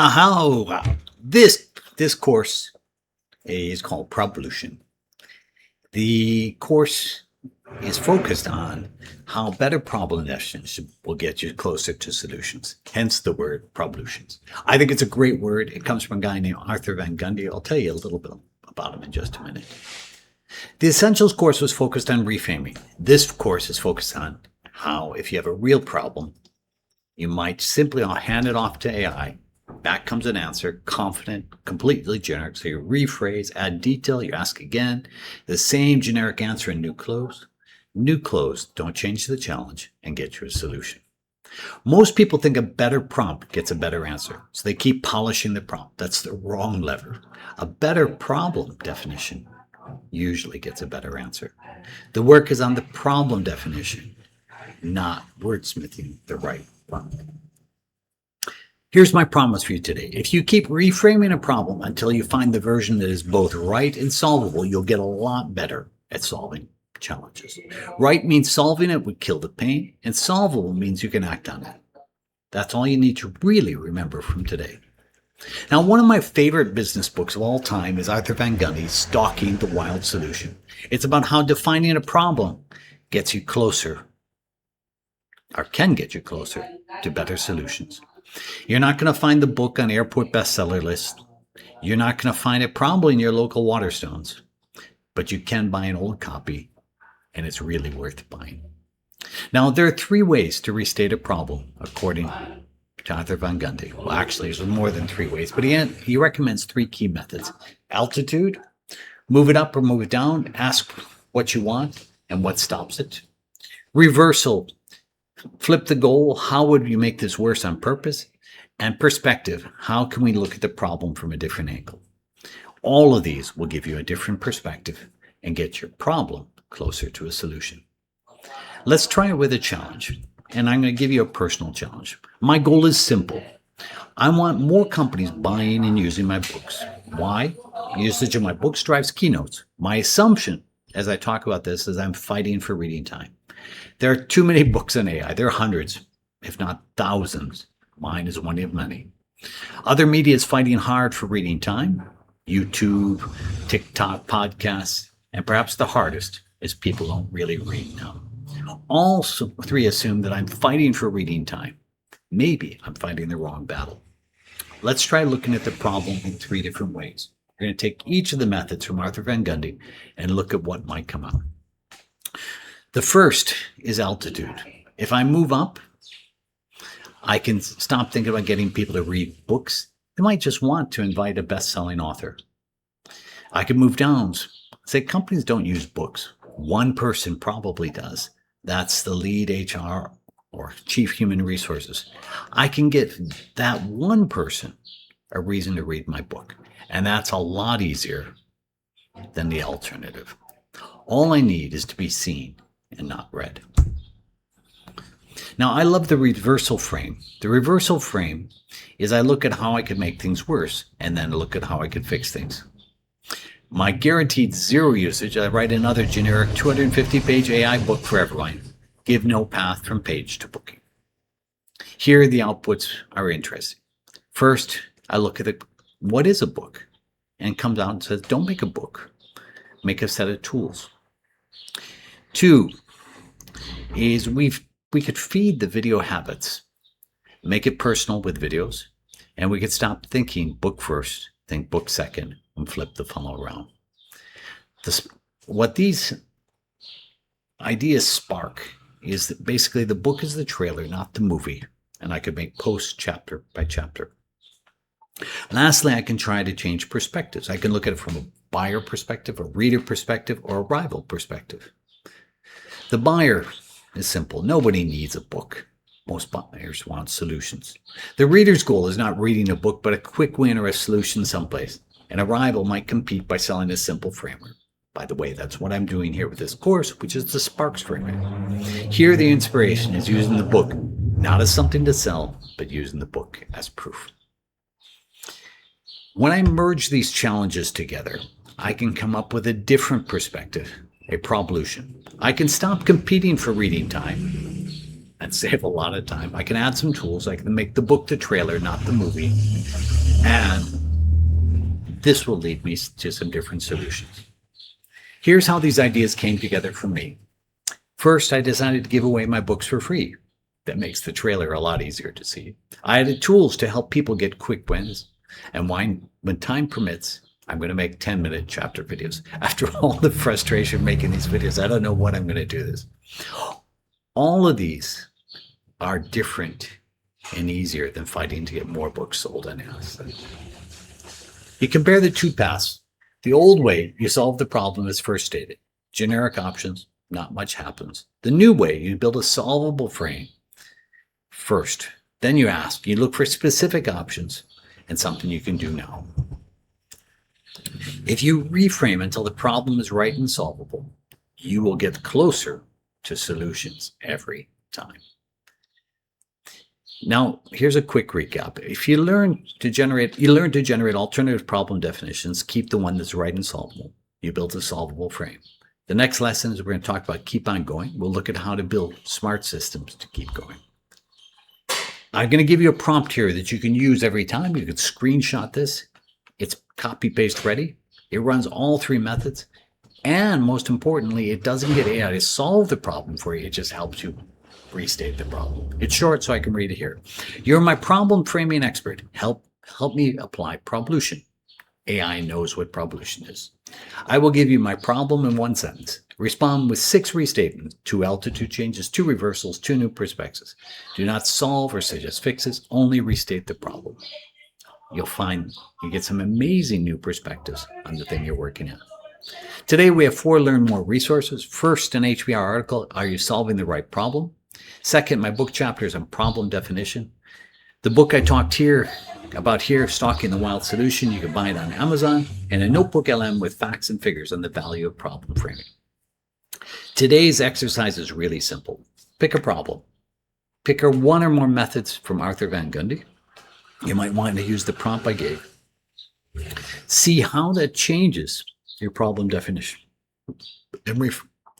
How this course is called Problution. The course is focused on how better problem definition will get you closer to solutions, hence the word Problutions. I think it's a great word. It comes from a guy named Arthur Van Gundy. I'll tell you a little bit about him in just a minute. The Essentials course was focused on reframing. This course is focused on how, if you have a real problem, you might simply hand it off to AI. Back comes an answer, confident, completely generic. So you rephrase, add detail, you ask again, the same generic answer in new close. New close, don't change the challenge and get you a solution. Most people think a better prompt gets a better answer, so they keep polishing the prompt. That's the wrong lever. A better problem definition usually gets a better answer. The work is on the problem definition, not wordsmithing the right prompt. Here's my promise for you today. If you keep reframing a problem until you find the version that is both right and solvable, you'll get a lot better at solving challenges. Right means solving it would kill the pain, and solvable means you can act on it. That's all you need to really remember from today. Now, one of my favorite business books of all time is Arthur Van Gundy's Stalking the Wild Solution. It's about how defining a problem gets you closer, or can get you closer, to better solutions. You're not going to find the book on airport bestseller lists. You're not going to find it probably in your local Waterstones, but you can buy an old copy, and it's really worth buying. Now, there are 3 ways to restate a problem, according to Arthur Van Gundy. Well, actually, there's more than 3 ways, but he recommends 3 key methods. Altitude, move it up or move it down, ask what you want and what stops it. Reversal, flip the goal, how would you make this worse on purpose? And perspective, how can we look at the problem from a different angle? All of these will give you a different perspective and get your problem closer to a solution. Let's try it with a challenge, and I'm going to give you a personal challenge. My goal is simple. I want more companies buying and using my books. Why? Usage of my books drives keynotes. My assumption, as I talk about this, is I'm fighting for reading time. There are too many books on AI. There are hundreds, if not thousands. Mine is one of many. Other media is fighting hard for reading time. YouTube, TikTok, podcasts, and perhaps the hardest is people don't really read now. All 3 assume that I'm fighting for reading time. Maybe I'm fighting the wrong battle. Let's try looking at the problem in 3 different ways. We're going to take each of the methods from Arthur Van Gundy and look at what might come out. The first is altitude. If I move up, I can stop thinking about getting people to read books. They might just want to invite a best-selling author. I can move down. Say companies don't use books. One person probably does. That's the lead HR or chief human resources. I can get that one person a reason to read my book. And that's a lot easier than the alternative. All I need is to be seen and not read. Now, I love the reversal frame. The reversal frame is I look at how I could make things worse and then look at how I could fix things. My guaranteed 0 usage, I write another generic 250-page AI book for everyone. Give no path from page to booking. Here, the outputs are interesting. First, I look at what is a book? And comes out and says, don't make a book. Make a set of tools. 2 is we could feed the video habits, make it personal with videos, and we could stop thinking book first, think book second, and flip the funnel around. What these ideas spark is that basically the book is the trailer, not the movie, and I could make posts chapter by chapter. Lastly, I can try to change perspectives. I can look at it from a buyer perspective, a reader perspective, or a rival perspective. The buyer is simple. Nobody needs a book. Most buyers want solutions. The reader's goal is not reading a book, but a quick win or a solution someplace. And a rival might compete by selling a simple framework. By the way, that's what I'm doing here with this course, which is the Sparks framework. Here, the inspiration is using the book, not as something to sell, but using the book as proof. When I merge these challenges together, I can come up with a different perspective, a Problution. I can stop competing for reading time and save a lot of time. I can add some tools. I can make the book the trailer, not the movie. And this will lead me to some different solutions. Here's how these ideas came together for me. First, I decided to give away my books for free. That makes the trailer a lot easier to see. I added tools to help people get quick wins. And when time permits, I'm going to make 10-minute chapter videos. After all the frustration making these videos, I don't know what I'm going to do this. All of these are different and easier than fighting to get more books sold on Amazon. You compare the two paths. The old way, you solve the problem as first stated. Generic options, not much happens. The new way, you build a solvable frame first. Then you look for specific options and something you can do now. If you reframe until the problem is right and solvable, you will get closer to solutions every time. Now, here's a quick recap. If you learn to generate alternative problem definitions, keep the one that's right and solvable. You build a solvable frame. The next lesson is we're going to talk about keep on going. We'll look at how to build smart systems to keep going. I'm going to give you a prompt here that you can use every time. You can screenshot this. It's copy-paste ready. It runs all three methods. And most importantly, it doesn't get AI to solve the problem for you. It just helps you restate the problem. It's short, so I can read it here. You're my problem framing expert. Help me apply Problution. AI knows what Problution is. I will give you my problem in one sentence. Respond with 6 restatements, 2 altitude changes, 2 reversals, 2 new perspectives. Do not solve or suggest fixes, only restate the problem. You'll find you get some amazing new perspectives on the thing you're working on. Today we have 4 Learn More resources. First, an HBR article, Are You Solving the Right Problem? Second, my book chapters on problem definition. The book I talked about here, Stalking the Wild Solution, you can buy it on Amazon, and a notebook LM with facts and figures on the value of problem framing. Today's exercise is really simple. Pick a problem. Pick one or more methods from Arthur Van Gundy. You might want to use the prompt I gave. See how that changes your problem definition. And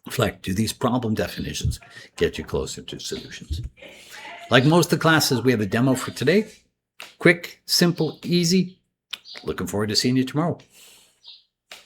reflect, do these problem definitions get you closer to solutions? Like most of the classes, we have a demo for today. Quick, simple, easy. Looking forward to seeing you tomorrow.